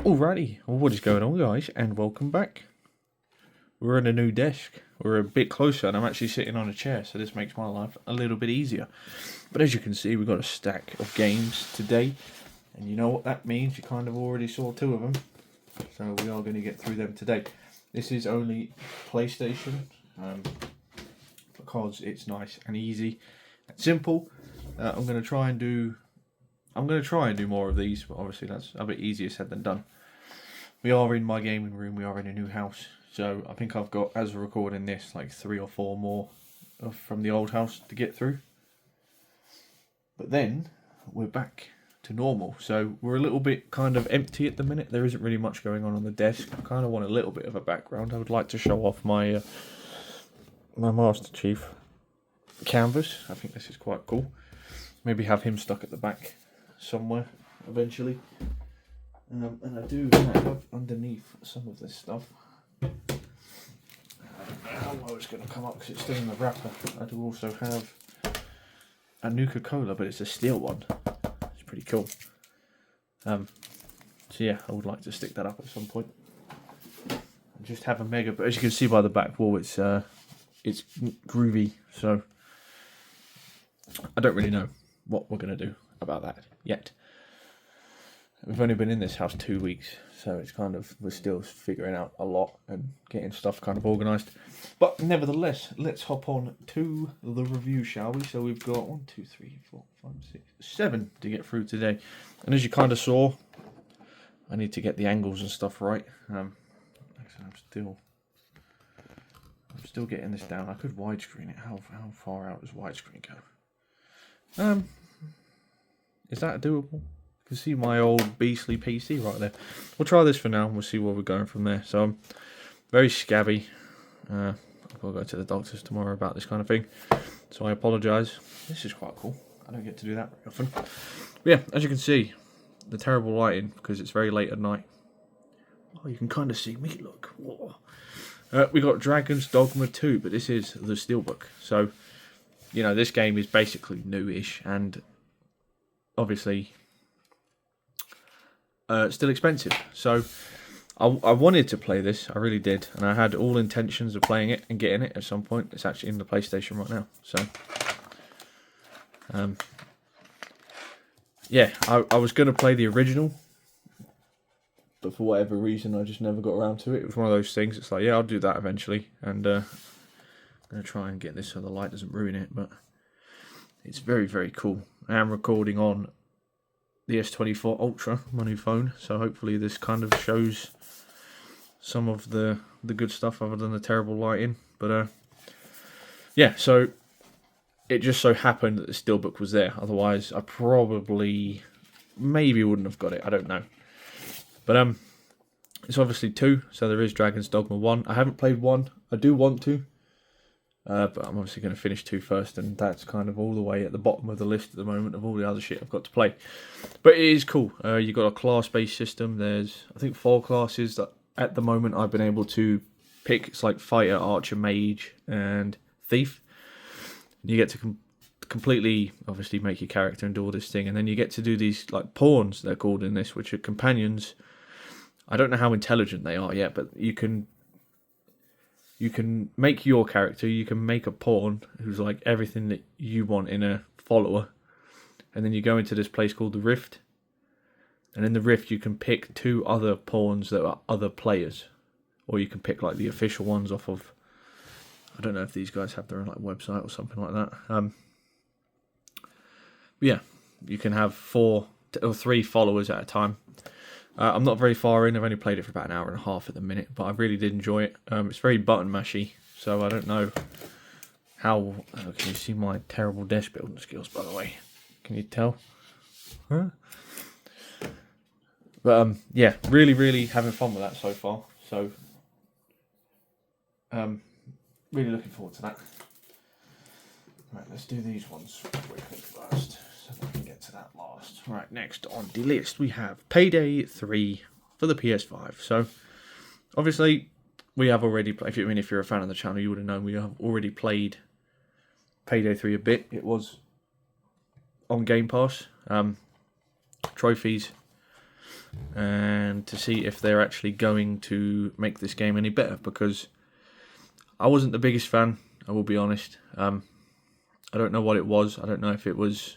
Alrighty, well, what is going on, guys, and welcome back. We're in a new desk. We're a bit closer, and I'm actually sitting on a chair, so this makes my life a little bit easier. But as you can see, we've got a stack of games today, and you know what that means. You kind of already saw two of them, so we are going to get through them today. This is only PlayStation, because it's nice and easy and simple. I'm going to try and do more of these, but obviously that's a bit easier said than done. We are in my gaming room, we are in a new house, so I think I've got, as we're recording this, like 3 or 4 more from the old house to get through. But then, we're back to normal, so we're a little bit kind of empty at the minute. There isn't really much going on the desk. I kind of want a little bit of a background. I would like to show off my my Master Chief canvas. I think this is quite cool. Maybe have him stuck at the back somewhere eventually, and I do have underneath some of this stuff. I don't know how low it's going to come up because it's still in the wrapper. I do also have a Nuka-Cola, but it's a steel one. It's pretty cool. So yeah, I would like to stick that up at some point. And just have a mega, but as you can see by the back wall, it's groovy. So I don't really know what we're going to do about that yet. We've only been in this house 2 weeks, so it's kind of, we're still figuring out a lot and getting stuff kind of organised. But nevertheless, let's hop on to the review, shall we? So we've got 1, 2, 3, 4, 5, 6, 7 to get through today. And as you kind of saw, I need to get the angles and stuff right. I'm still getting this down. I could widescreen it. How far out does widescreen go? Is that doable? You can see my old beastly PC right there. We'll try this for now, and we'll see where we're going from there. So I'm very scabby. I've got to go to the doctors tomorrow about this kind of thing, so I apologise. This is quite cool. I don't get to do that very often. But yeah, as you can see, the terrible lighting, because it's very late at night. Oh, you can kind of see me, look. Whoa. We got Dragon's Dogma 2, but this is the Steelbook. So, you know, this game is basically new-ish, and obviously still expensive. So I wanted to play this, I really did, and I had all intentions of playing it and getting it at some point. It's actually in the PlayStation right now. So yeah, I was going to play the original, but for whatever reason I just never got around to it. It was one of those things, it's like, yeah, I'll do that eventually, and I'm going to try and get this so the light doesn't ruin it. But it's very, very cool. I am recording on the S24 Ultra, my new phone, so hopefully this kind of shows some of the good stuff other than the terrible lighting. But yeah, so it just so happened that the Steelbook was there. Otherwise, I maybe wouldn't have got it. I don't know. But it's obviously 2, so there is Dragon's Dogma 1. I haven't played 1. I do want to. But I'm obviously going to finish 2 first, and that's kind of all the way at the bottom of the list at the moment of all the other shit I've got to play. But it is cool. You've got a class-based system. There's, I think, 4 classes that at the moment I've been able to pick. It's like Fighter, Archer, Mage, and Thief. You get to completely, obviously, make your character and do all this thing, and then you get to do these, like, pawns, they're called in this, which are companions. I don't know how intelligent they are yet, but you can make your character, you can make a pawn who's like everything that you want in a follower. And then you go into this place called the Rift. And in the Rift you can pick 2 other pawns that are other players. Or you can pick like the official ones off of, I don't know if these guys have their own like website or something like that. But yeah, you can have 4 or 3 followers at a time. I'm not very far in. I've only played it for about an hour and a half at the minute, but I really did enjoy it. It's very button mashy, so I don't know how... can you see my terrible desk building skills, by the way? Can you tell? Huh? But yeah, really, really having fun with that so far. So, really looking forward to that. Right, let's do these ones quickly first, so that we can get to that last. Right, next on the list we have Payday 3 for the PS5. So, obviously, we have already played. If you're a fan of the channel, you would have known we have already played Payday 3 a bit. It was on Game Pass. Trophies, and and to see if they're actually going to make this game any better, because I wasn't the biggest fan, I will be honest. I don't know what it was. I don't know if it was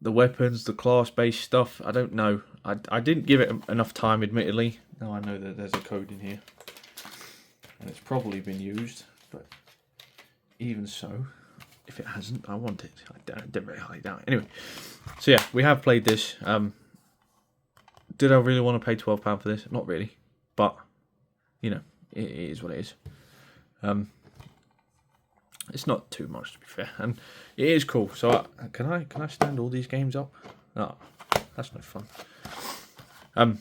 the weapons, the class-based stuff. I don't know. I didn't give it enough time, admittedly. Now I know that there's a code in here, and it's probably been used, but even so, if it hasn't, I want it. I don't really highly doubt it. Anyway, so yeah, we have played this. Did I really want to pay £12 for this? Not really, but you know, it is what it is. It's not too much, to be fair, and it is cool. So can I stand all these games up? Oh, that's no fun.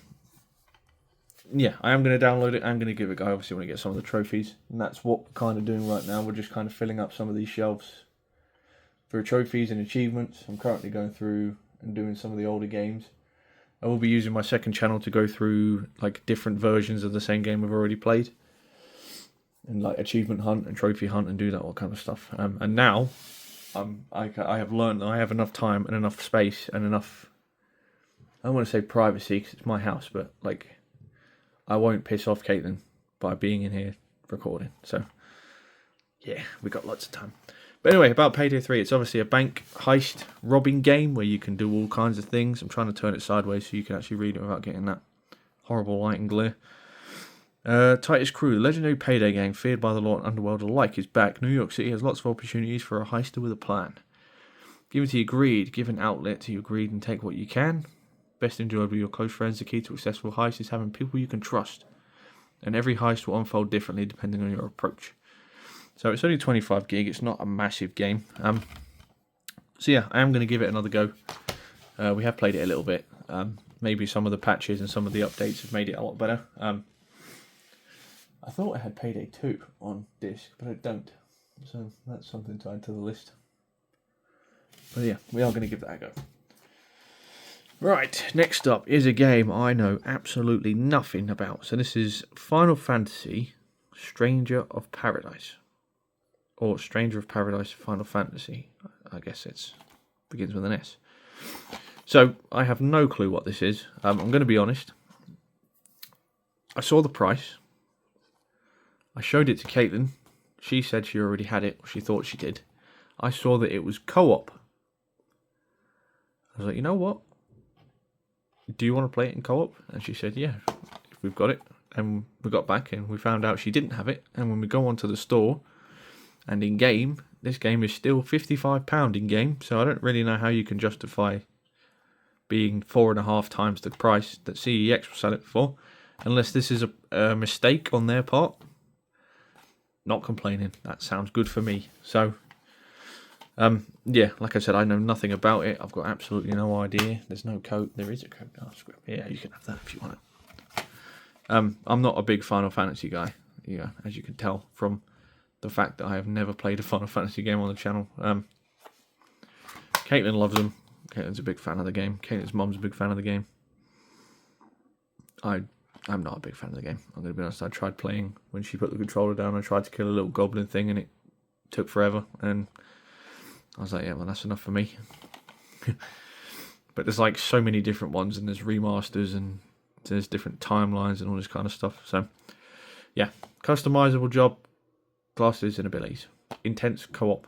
Yeah, I am going to download it. I'm going to give it a go. Obviously, want to get some of the trophies, and that's what we're kind of doing right now. We're just kind of filling up some of these shelves for trophies and achievements. I'm currently going through and doing some of the older games. I will be using my second channel to go through like different versions of the same game I've already played, and like achievement hunt and trophy hunt and do that all kind of stuff. And now I have learned that I have enough time and enough space and enough, I don't want to say privacy because it's my house, but like I won't piss off Caitlin by being in here recording. So yeah, we got lots of time. But anyway, about Payday 3, it's obviously a bank heist robbing game where you can do all kinds of things. I'm trying to turn it sideways so you can actually read it without getting that horrible light and glare. Titus Crew, the legendary Payday gang, feared by the law and underworld alike, is back. New York City has lots of opportunities for a heister with a plan. Give it to your greed, give an outlet to your greed and take what you can. Best enjoyed with your close friends. The key to a successful heist is having people you can trust. And every heist will unfold differently depending on your approach. So it's only 25 gig, it's not a massive game. So yeah, I am going to give it another go. We have played it a little bit. Maybe some of the patches and some of the updates have made it a lot better. I thought I had Payday 2 on disc, but I don't. So that's something to add to the list. But yeah, we are going to give that a go. Right, next up is a game I know absolutely nothing about. So this is Final Fantasy Stranger of Paradise. Or Stranger of Paradise Final Fantasy. I guess it begins with an S. So I have no clue what this is. I'm going to be honest. I saw the price. I showed it to Caitlin. She said she already had it. Or she thought she did. I saw that it was co-op. I was like, you know what? Do you want to play it in co-op? And she said, yeah, if we've got it. And we got back and we found out she didn't have it. And when we go onto the store and in game, this game is still £55 in game. So I don't really know how you can justify being 4.5 times the price that CEX will sell it for. Unless this is a mistake on their part. Not complaining. That sounds good for me. So yeah, like I said, I know nothing about it. I've got absolutely no idea. There's no code. There is a code. Oh, yeah, you can have that if you want it. I'm not a big Final Fantasy guy, yeah, as you can tell from the fact that I have never played a Final Fantasy game on the channel. Caitlin loves them. Caitlin's a big fan of the game. Caitlin's mum's a big fan of the game. I'm not a big fan of the game. I'm going to be honest. I tried playing when she put the controller down. I tried to kill a little goblin thing and it took forever. And I was like, yeah, well, that's enough for me. But there's like so many different ones and there's remasters and there's different timelines and all this kind of stuff. So, yeah, customizable job, classes and abilities. Intense co-op.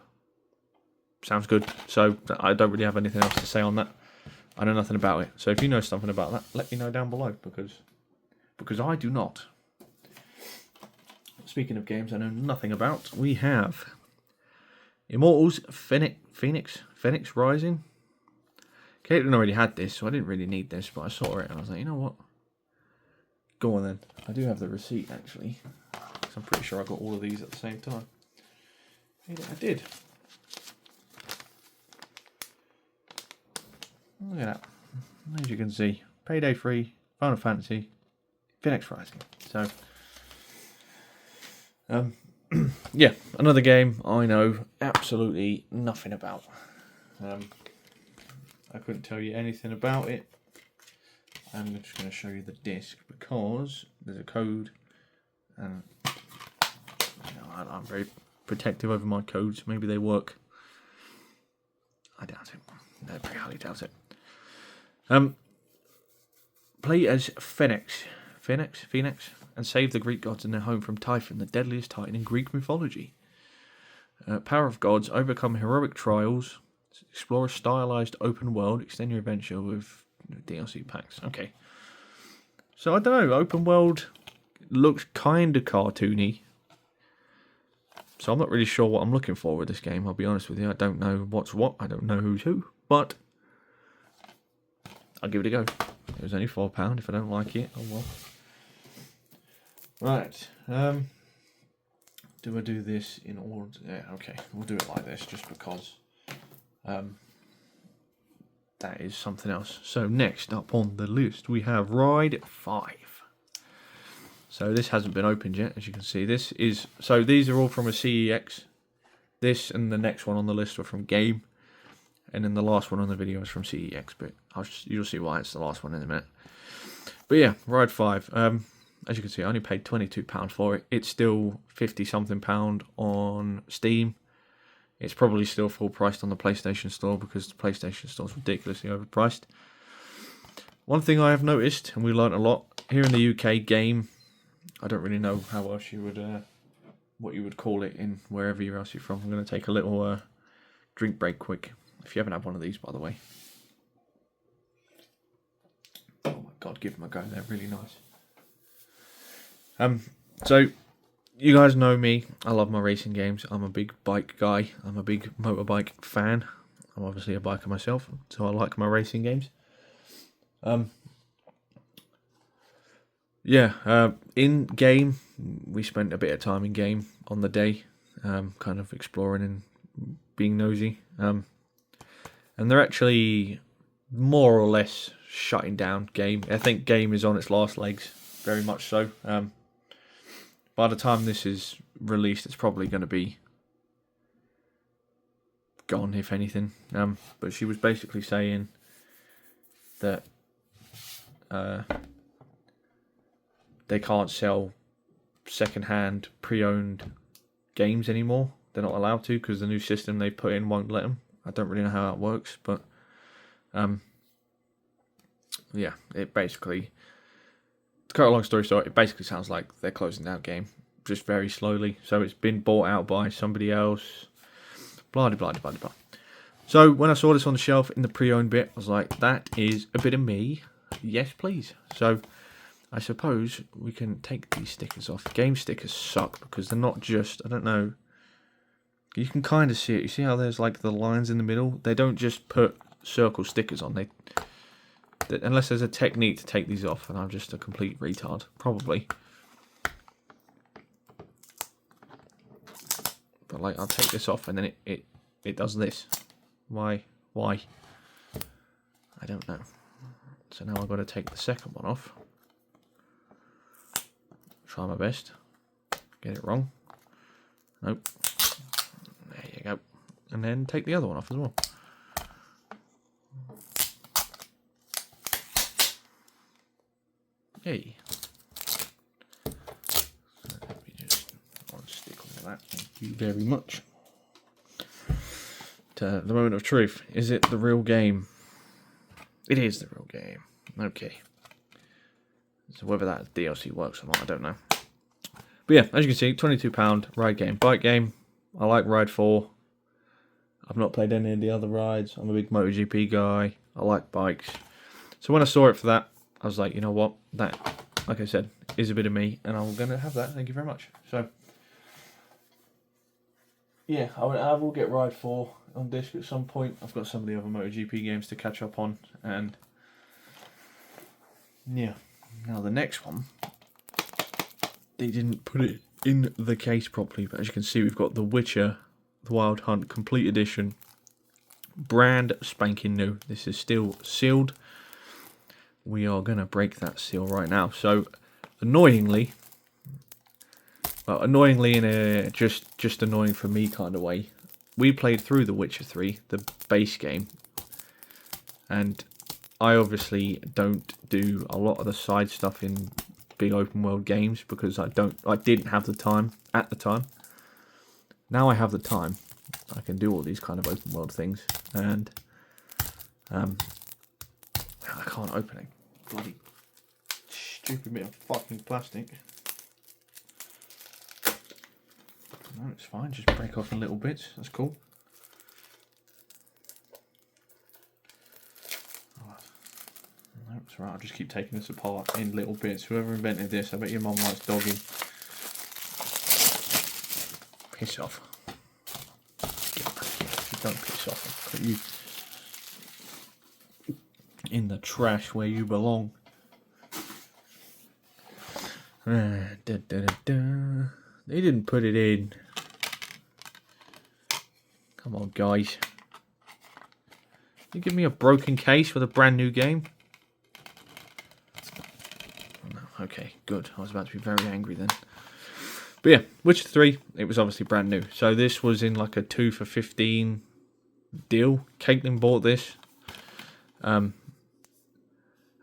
Sounds good. So, I don't really have anything else to say on that. I know nothing about it. So, if you know something about that, let me know down below because I do not. Speaking of games I know nothing about, we have Immortals Phoenix Rising. Caitlin already had this, so I didn't really need this, but I saw it and I was like, you know what? Go on then. I do have the receipt actually. So I'm pretty sure I got all of these at the same time. I did. Look at that. As you can see, Payday 3, Final Fantasy, Phoenix Rising. So, yeah, another game I know absolutely nothing about. I couldn't tell you anything about it. I'm just going to show you the disc because there's a code, and I'm very protective over my codes. Maybe they work. I doubt it. I very highly doubt it. Play as Phoenix, and save the Greek gods in their home from Typhon, the deadliest titan in Greek mythology. Power of gods, overcome heroic trials, explore a stylized open world, extend your adventure with DLC packs. Okay. So I don't know, open world looks kind of cartoony. So I'm not really sure what I'm looking for with this game, I'll be honest with you. I don't know what's what, I don't know who's who, but I'll give it a go. It was only £4. If I don't like it, oh well. Right. Do I do this in order? Yeah, okay. We'll do it like this just because that is something else. So next up on the list we have Ride 5. So this hasn't been opened yet, as you can see. This is so these are all from a CEX. This and the next one on the list were from Game. And then the last one on the video is from CEX, but you'll see why it's the last one in a minute. But yeah, Ride 5. As you can see, I only paid £22 for it. It's still £50-something on Steam. It's probably still full priced on the PlayStation Store because the PlayStation Store is ridiculously overpriced. One thing I have noticed, and we learnt a lot, here in the UK, Game, I don't really know how else you would, what you would call it in wherever else you're from. I'm going to take a little drink break quick. If you haven't had one of these, by the way. Oh my god, give them a go, they're really nice. So, you guys know me, I love my racing games, I'm a big bike guy, I'm a big motorbike fan. I'm obviously a biker myself, so I like my racing games. In Game, we spent a bit of time in Game on the day, kind of exploring and being nosy. And they're actually more or less shutting down Game. I think Game is on its last legs, very much so. By the time this is released, it's probably going to be gone, if anything. But she was basically saying that they can't sell second-hand, pre-owned games anymore. They're not allowed to because the new system they put in won't let them. I don't really know how that works, but yeah, it basically, to cut a long story short, it basically sounds like they're closing down Game, just very slowly. So it's been bought out by somebody else, blah, blah, blah, blah, blah. So when I saw this on the shelf in the pre-owned bit, I was like, that is a bit of me. Yes, please. So I suppose we can take these stickers off. Game stickers suck because they're not just, I don't know, you can kind of see it. You see how there's like the lines in the middle? They don't just put circle stickers on. They unless there's a technique to take these off, and I'm just a complete retard, probably. But like, I'll take this off, and then it does this. Why? I don't know. So now I've got to take the second one off. Try my best. Get it wrong. Nope. There you go. And then take the other one off as well. Hey. So let me just stick onto that. Thank you very much. To the moment of truth. Is it the real game? It is the real game. Okay. So whether that DLC works or not, I don't know. But yeah, as you can see, £22 ride game. Bike game. I like Ride 4. I've not played any of the other rides. I'm a big MotoGP guy. I like bikes. So when I saw it for that, I was like, you know what? That, like I said, is a bit of me, and I'm going to have that. Thank you very much. So, yeah, I will get Ride 4 on disc at some point. I've got some of the other MotoGP games to catch up on, and yeah. Now the next one, they didn't put it in the case properly, but as you can see, we've got The Witcher, The Wild Hunt Complete Edition, brand spanking new. This is still sealed. We are going to break that seal right now. So, annoyingly in a just annoying for me kind of way, we played through The Witcher 3, the base game, and I obviously don't do a lot of the side stuff in big open world games because I didn't have the time at the time. Now I have the time. I can do all these kind of open world things, and I can't open it. Bloody Stupid bit of fucking plastic. No, it's fine. Just break off in little bits. That's cool. No, it's right. I'll just keep taking this apart in little bits. Whoever invented this, I bet your mum likes dogging. Piss off. Don't piss off. I'll put you in the trash where you belong. They didn't put it in. Come on, guys. You give me a broken case with a brand new game? No, okay, good. I was about to be very angry then. But yeah, Witcher 3, it was obviously brand new. So this was in like a 2 for 15 deal. Caitlin bought this.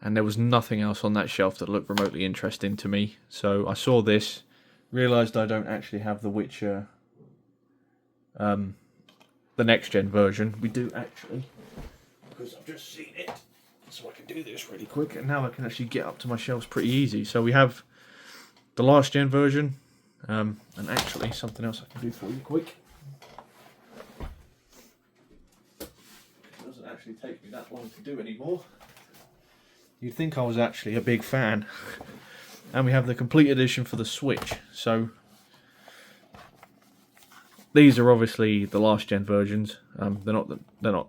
And there was nothing else on that shelf that looked remotely interesting to me. So I saw this, realised I don't actually have the Witcher, the next gen version. We do actually, because I've just seen it. So I can do this really quick, and now I can actually get up to my shelves pretty easy. So we have the last gen version, and actually something else I can do for you quick. It doesn't actually take me that long to do anymore. You'd think I was actually a big fan. And we have the complete edition for the Switch. So these are obviously the last gen versions. They're not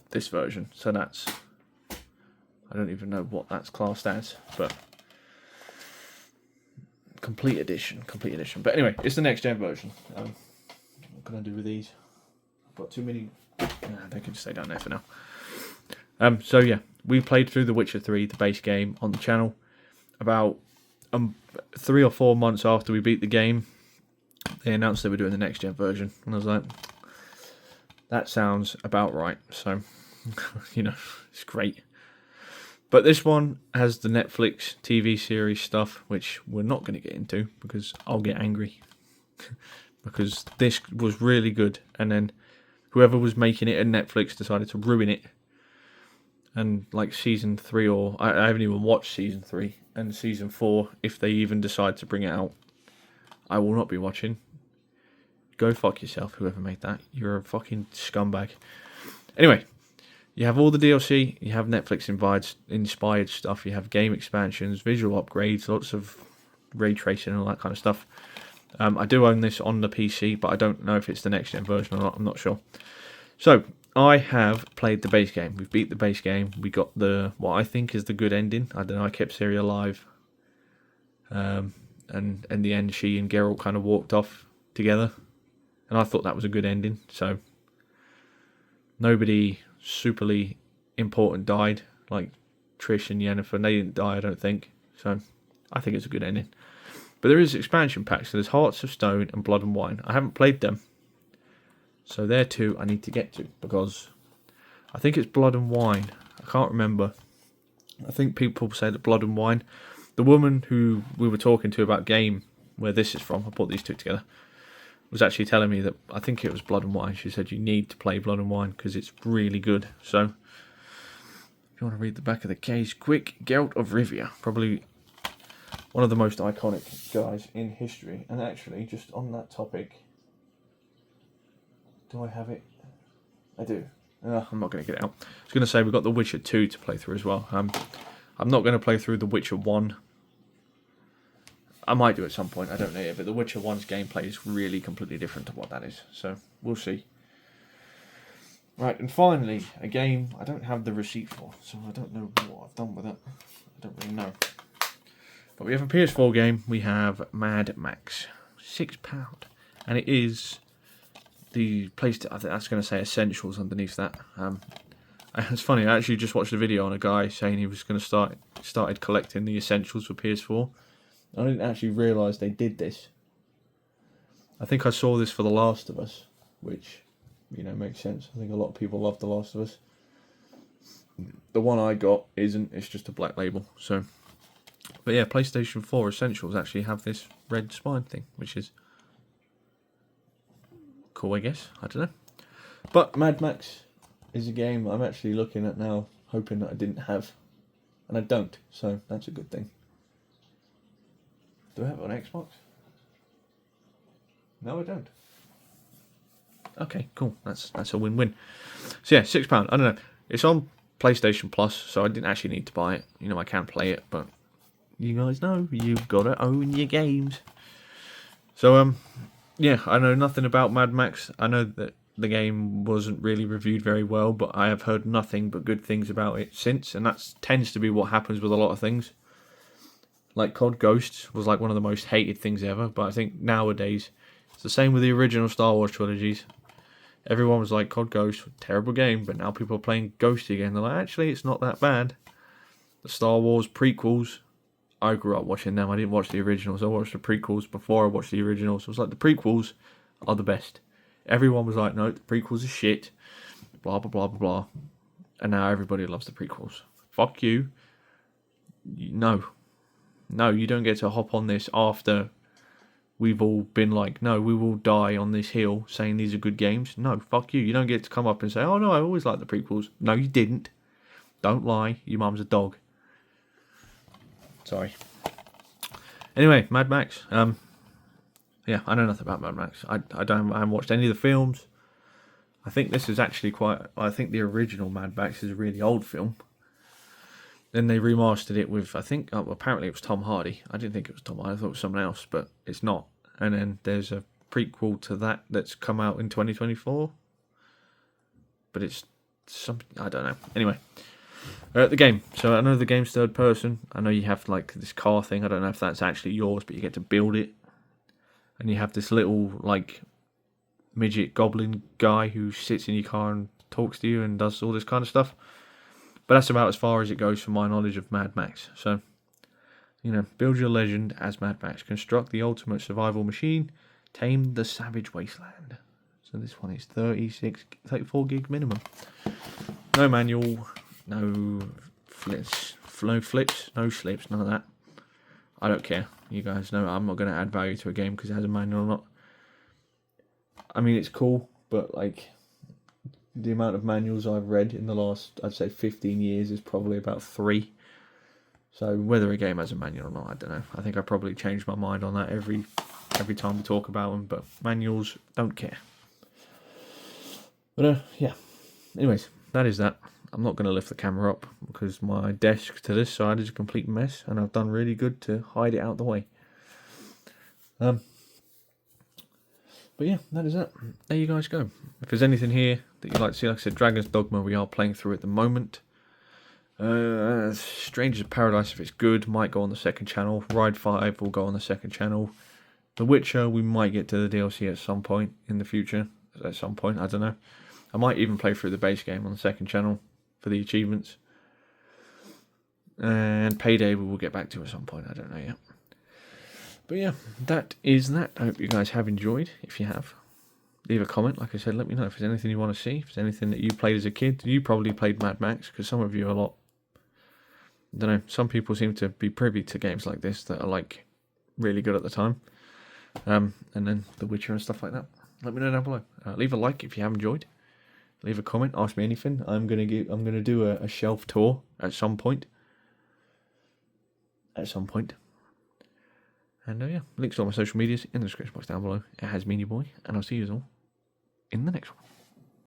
this version. So that's, I don't even know what that's classed as, but complete edition. But anyway, it's the next gen version. What can I do with these? I've got too many. They can stay down there for now. So yeah, we played through The Witcher 3, the base game, on the channel. About 3 or 4 months after we beat the game, they announced they were doing the next gen version, and I was like, that sounds about right. So, you know, it's great. But this one has the Netflix TV series stuff, which we're not going to get into because I'll get angry. Because this was really good, and then whoever was making it at Netflix decided to ruin it. And like season 3, or I haven't even watched season 3 and season 4, if they even decide to bring it out, I will not be watching. Go fuck yourself, whoever made that. You're a fucking scumbag. Anyway, you have all the DLC, you have Netflix inspired stuff, you have game expansions, visual upgrades, lots of ray tracing and all that kind of stuff. I do own this on the PC, but I don't know if it's the next gen version or not, I'm not sure. So, I have played the base game. We've beat the base game. We got the, what I think is the good ending. I don't know, I kept Ciri alive. And in the end, she and Geralt kind of walked off together. And I thought that was a good ending. So, nobody superly important died. Like Trish and Yennefer, they didn't die, I don't think. So, I think it's a good ending. But there is expansion packs. So there's Hearts of Stone and Blood and Wine. I haven't played them. So there two I need to get to, because I think it's Blood and Wine. I can't remember. I think people say that Blood and Wine. The woman who we were talking to about game, where this is from, I put these two together, was actually telling me that I think it was Blood and Wine. She said you need to play Blood and Wine because it's really good. So if you want to read the back of the case quick, Geralt of Rivia, probably one of the most iconic guys in history. And actually, just on that topic, do I have it? I do. I'm not going to get it out. I was going to say we've got The Witcher 2 to play through as well. I'm not going to play through The Witcher 1. I might do at some point, I don't know yet. But The Witcher 1's gameplay is really completely different to what that is. So, we'll see. Right, and finally, a game I don't have the receipt for. So, I don't know what I've done with it. I don't really know. But we have a PS4 game. We have Mad Max. £6. And it is the place I think that's going to say Essentials underneath that. It's funny, I actually just watched a video on a guy saying he was going to started collecting the Essentials for PS4. I didn't actually realise they did this. I think I saw this for The Last of Us, which, you know, makes sense. I think a lot of people love The Last of Us. The one I got isn't, it's just a black label. So, but yeah, PlayStation 4 Essentials actually have this red spine thing, which is cool, I guess. I don't know. But Mad Max is a game I'm actually looking at now, hoping that I didn't have. And I don't, so that's a good thing. Do I have it on Xbox? No, I don't. Okay, cool. That's a win-win. So yeah, £6. I don't know. It's on PlayStation Plus, so I didn't actually need to buy it. You know, I can play it, but you guys know you've got to own your games. So yeah, I know nothing about Mad Max. I know that the game wasn't really reviewed very well, but I have heard nothing but good things about it since, and that tends to be what happens with a lot of things. Like COD Ghosts was like one of the most hated things ever, but I think nowadays it's the same with the original Star Wars trilogies. Everyone was like, COD Ghosts, terrible game, but now people are playing Ghost again. They're like, actually, it's not that bad. The Star Wars prequels, I grew up watching them. I didn't watch the originals. I watched the prequels before I watched the originals. So it was like, the prequels are the best. Everyone was like, no, the prequels are shit. Blah, blah, blah, blah, blah. And now everybody loves the prequels. Fuck you. No. No, you don't get to hop on this after we've all been like, no, we will die on this hill saying these are good games. No, fuck you. You don't get to come up and say, oh no, I always liked the prequels. No, you didn't. Don't lie. Your mum's a dog. Sorry. Anyway, Mad Max. Yeah, I know nothing about Mad Max. I haven't watched any of the films. I think this is actually I think the original Mad Max is a really old film. Then they remastered it with, I think, apparently it was Tom Hardy. I didn't think it was Tom Hardy. I thought it was someone else, but it's not. And then there's a prequel to that that's come out in 2024. But it's something, I don't know. Anyway, the game. So I know the game's third person. I know you have like this car thing. I don't know if that's actually yours, but you get to build it. And you have this little like midget goblin guy who sits in your car and talks to you and does all this kind of stuff. But that's about as far as it goes for my knowledge of Mad Max. So, you know, build your legend as Mad Max. Construct the ultimate survival machine. Tame the savage wasteland. So this one is 34 gig minimum. No manual. No flips. No flips. No slips. None of that. I don't care. You guys know I'm not going to add value to a game because it has a manual or not. I mean, it's cool, but like, the amount of manuals I've read in the last, I'd say 15 years is probably about 3. So whether a game has a manual or not, I don't know. I think I probably change my mind on that every time we talk about them, but manuals, don't care. But yeah. Anyways, that is that. I'm not going to lift the camera up because my desk to this side is a complete mess and I've done really good to hide it out the way. But yeah, that is it. There you guys go. If there's anything here that you'd like to see, like I said, Dragon's Dogma we are playing through at the moment. Strangers of Paradise, if it's good, might go on the second channel. Ride 5 will go on the second channel. The Witcher, we might get to the DLC at some point in the future. At some point, I don't know. I might even play through the base game on the second channel for the achievements. And Payday we will get back to at some point, I don't know yet. But yeah, that is that. I hope you guys have enjoyed. If you have, leave a comment. Like I said, let me know if there's anything you want to see. If there's anything that you played as a kid. You probably played Mad Max, because some of you are a lot. I don't know. Some people seem to be privy to games like this that are like really good at the time. And then The Witcher and stuff like that. Let me know down below. Leave a like if you have enjoyed. Leave a comment. Ask me anything. I'm gonna do a shelf tour at some point. And yeah, links to all my social medias in the description box down below. It has me and your boy, and I'll see you all in the next one.